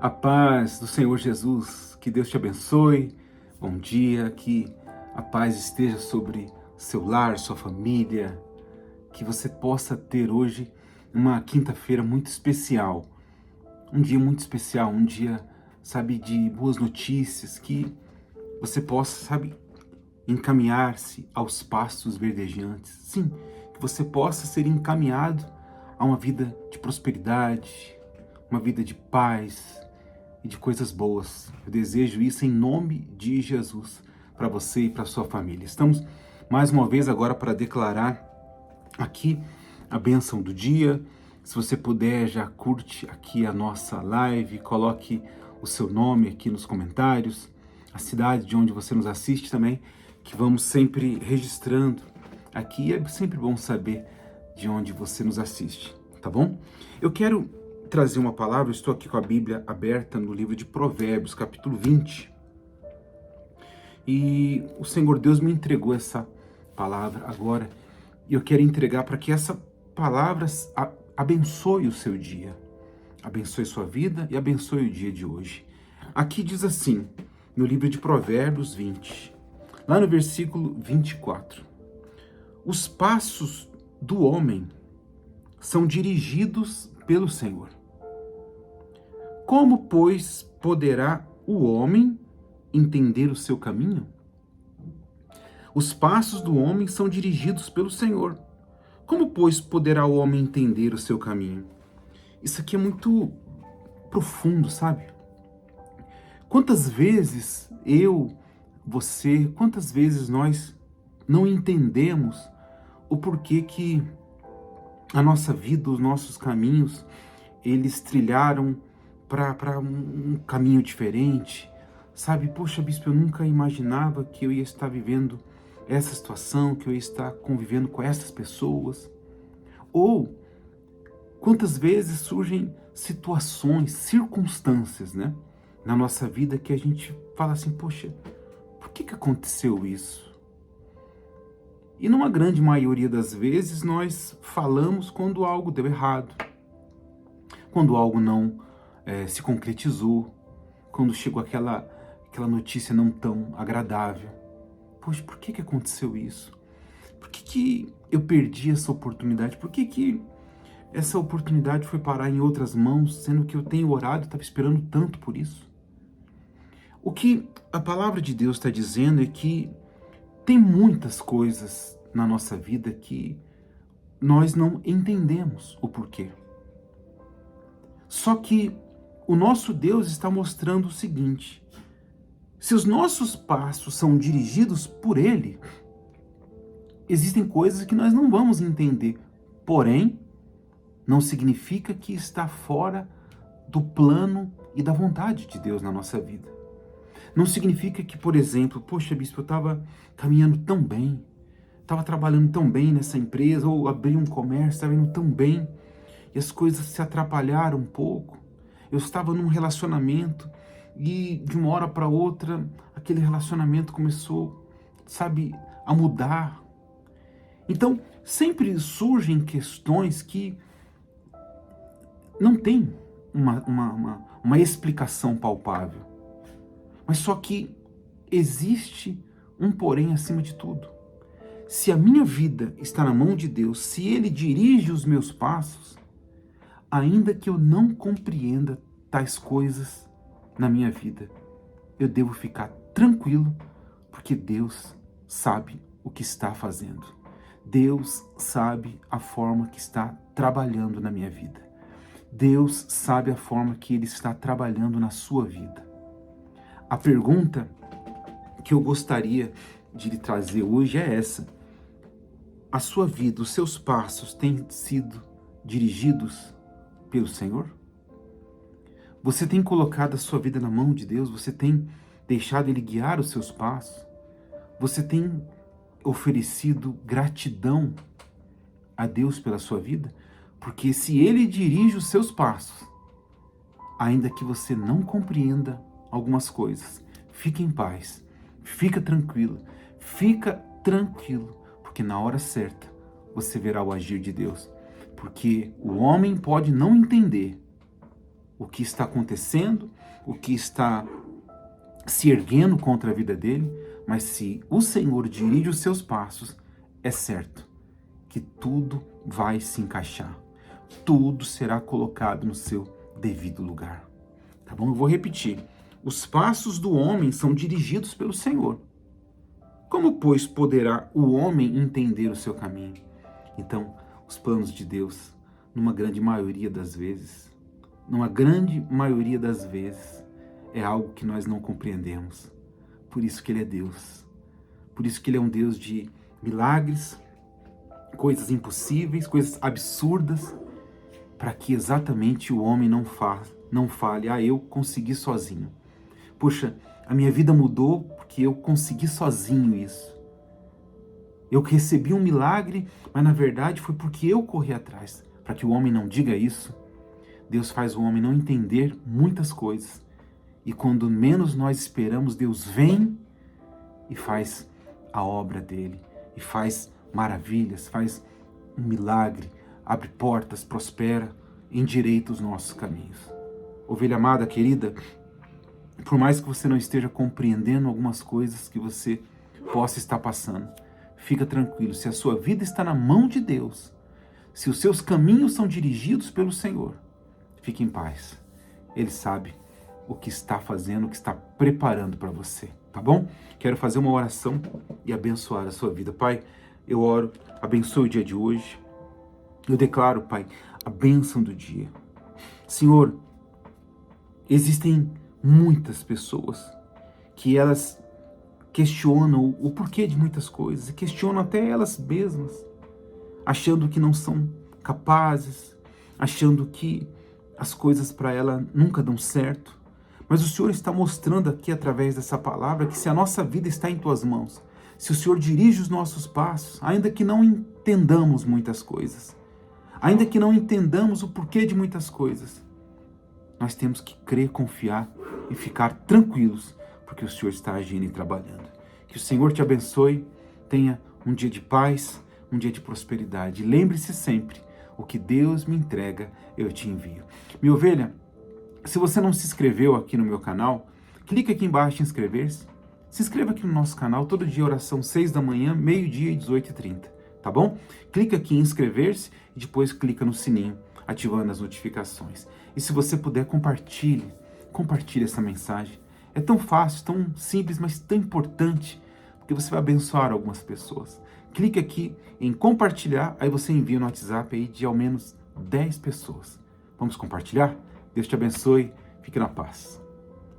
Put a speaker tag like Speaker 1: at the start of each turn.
Speaker 1: A paz do Senhor Jesus, que Deus te abençoe. Bom dia, que a paz esteja sobre seu lar, sua família, que você possa ter hoje uma quinta-feira muito especial, um dia muito especial, um dia, sabe, de boas notícias, que você possa, sabe, encaminhar-se aos pastos verdejantes. Sim, que você possa ser encaminhado a uma vida de prosperidade, uma vida de paz e de coisas boas. Eu desejo isso em nome de Jesus para você e para sua família. Estamos mais uma vez agora para declarar aqui a bênção do dia. Se você puder, já curte aqui a nossa live, coloque o seu nome aqui nos comentários, a cidade de onde você nos assiste também, que vamos sempre registrando aqui. É sempre bom saber de onde você nos assiste, tá bom? Eu quero trazer uma palavra, estou aqui com a Bíblia aberta no livro de Provérbios, capítulo 20. E o Senhor Deus me entregou essa palavra agora, e eu quero entregar para que essa palavra abençoe o seu dia, abençoe sua vida e abençoe o dia de hoje. Aqui diz assim, no livro de Provérbios 20, lá no versículo 24: os passos do homem são dirigidos pelo Senhor. Como, pois, poderá o homem entender o seu caminho? Os passos do homem são dirigidos pelo Senhor. Como, pois, poderá o homem entender o seu caminho? Isso aqui é muito profundo, sabe? Quantas vezes você, quantas vezes nós não entendemos o porquê que a nossa vida, os nossos caminhos, eles trilharam para um caminho diferente, sabe? Poxa, bispo, eu nunca imaginava que eu ia estar vivendo essa situação, que eu ia estar convivendo com essas pessoas. Ou quantas vezes surgem situações, circunstâncias, né, na nossa vida que a gente fala assim, poxa, por que aconteceu isso? E numa grande maioria das vezes nós falamos quando algo deu errado, quando algo não se concretizou, quando chegou aquela notícia não tão agradável. Poxa, por que aconteceu isso? Por que eu perdi essa oportunidade? Por que essa oportunidade foi parar em outras mãos, sendo que eu tenho orado e estava esperando tanto por isso? O que a palavra de Deus está dizendo é que tem muitas coisas na nossa vida que nós não entendemos o porquê. Só que o nosso Deus está mostrando o seguinte: se os nossos passos são dirigidos por Ele, existem coisas que nós não vamos entender. Porém, não significa que está fora do plano e da vontade de Deus na nossa vida. Não significa que, por exemplo, poxa, bispo, eu estava caminhando tão bem, estava trabalhando tão bem nessa empresa, ou abri um comércio, estava indo tão bem, e as coisas se atrapalharam um pouco. Eu estava num relacionamento e de uma hora para outra aquele relacionamento começou, sabe, a mudar. Então, sempre surgem questões que não tem uma explicação palpável. Mas só que existe um porém acima de tudo. Se a minha vida está na mão de Deus, se Ele dirige os meus passos, ainda que eu não compreenda tais coisas na minha vida, eu devo ficar tranquilo, porque Deus sabe o que está fazendo. Deus sabe a forma que está trabalhando na minha vida. Deus sabe a forma que Ele está trabalhando na sua vida. A pergunta que eu gostaria de lhe trazer hoje é essa: a sua vida, os seus passos têm sido dirigidos pelo Senhor? Você tem colocado a sua vida na mão de Deus? Você tem deixado Ele guiar os seus passos? Você tem oferecido gratidão a Deus pela sua vida? Porque se Ele dirige os seus passos, ainda que você não compreenda algumas coisas, fique em paz, fica tranquilo, porque na hora certa você verá o agir de Deus. Porque o homem pode não entender, o que está acontecendo, o que está se erguendo contra a vida dele, mas se o Senhor dirige os seus passos, é certo que tudo vai se encaixar. Tudo será colocado no seu devido lugar. Tá bom? Eu vou repetir. Os passos do homem são dirigidos pelo Senhor. Como, pois, poderá o homem entender o seu caminho? Então, os planos de Deus, numa grande maioria das vezes, é algo que nós não compreendemos. Por isso que Ele é Deus. Por isso que Ele é um Deus de milagres, coisas impossíveis, coisas absurdas, para que exatamente o homem não fale, eu consegui sozinho. Puxa, a minha vida mudou porque eu consegui sozinho isso. Eu recebi um milagre, mas na verdade foi porque eu corri atrás. Para que o homem não diga isso, Deus faz o homem não entender muitas coisas. E quando menos nós esperamos, Deus vem e faz a obra dele. E faz maravilhas, faz um milagre, abre portas, prospera, endireita os nossos caminhos. Ovelha amada, querida, por mais que você não esteja compreendendo algumas coisas que você possa estar passando, fica tranquilo, se a sua vida está na mão de Deus, se os seus caminhos são dirigidos pelo Senhor, fique em paz. Ele sabe o que está fazendo, o que está preparando para você, tá bom? Quero fazer uma oração e abençoar a sua vida. Pai, eu oro, abençoe o dia de hoje. Eu declaro, Pai, a bênção do dia. Senhor, existem muitas pessoas que elas questionam o porquê de muitas coisas, e questionam até elas mesmas, achando que não são capazes, achando que as coisas para ela nunca dão certo. Mas o Senhor está mostrando aqui através dessa palavra que se a nossa vida está em Tuas mãos, se o Senhor dirige os nossos passos, ainda que não entendamos muitas coisas, ainda que não entendamos o porquê de muitas coisas, nós temos que crer, confiar e ficar tranquilos, porque o Senhor está agindo e trabalhando. Que o Senhor te abençoe, tenha um dia de paz, um dia de prosperidade. Lembre-se sempre, o que Deus me entrega, eu te envio. Minha ovelha, se você não se inscreveu aqui no meu canal, clica aqui embaixo em inscrever-se. Se inscreva aqui no nosso canal, todo dia oração 6 da manhã, meio-dia e 18h30, tá bom? Clica aqui em inscrever-se e depois clica no sininho, ativando as notificações. E se você puder, compartilhe essa mensagem. É tão fácil, tão simples, mas tão importante, porque você vai abençoar algumas pessoas. Clique aqui em compartilhar, aí você envia no WhatsApp aí de ao menos 10 pessoas. Vamos compartilhar? Deus te abençoe, fique na paz.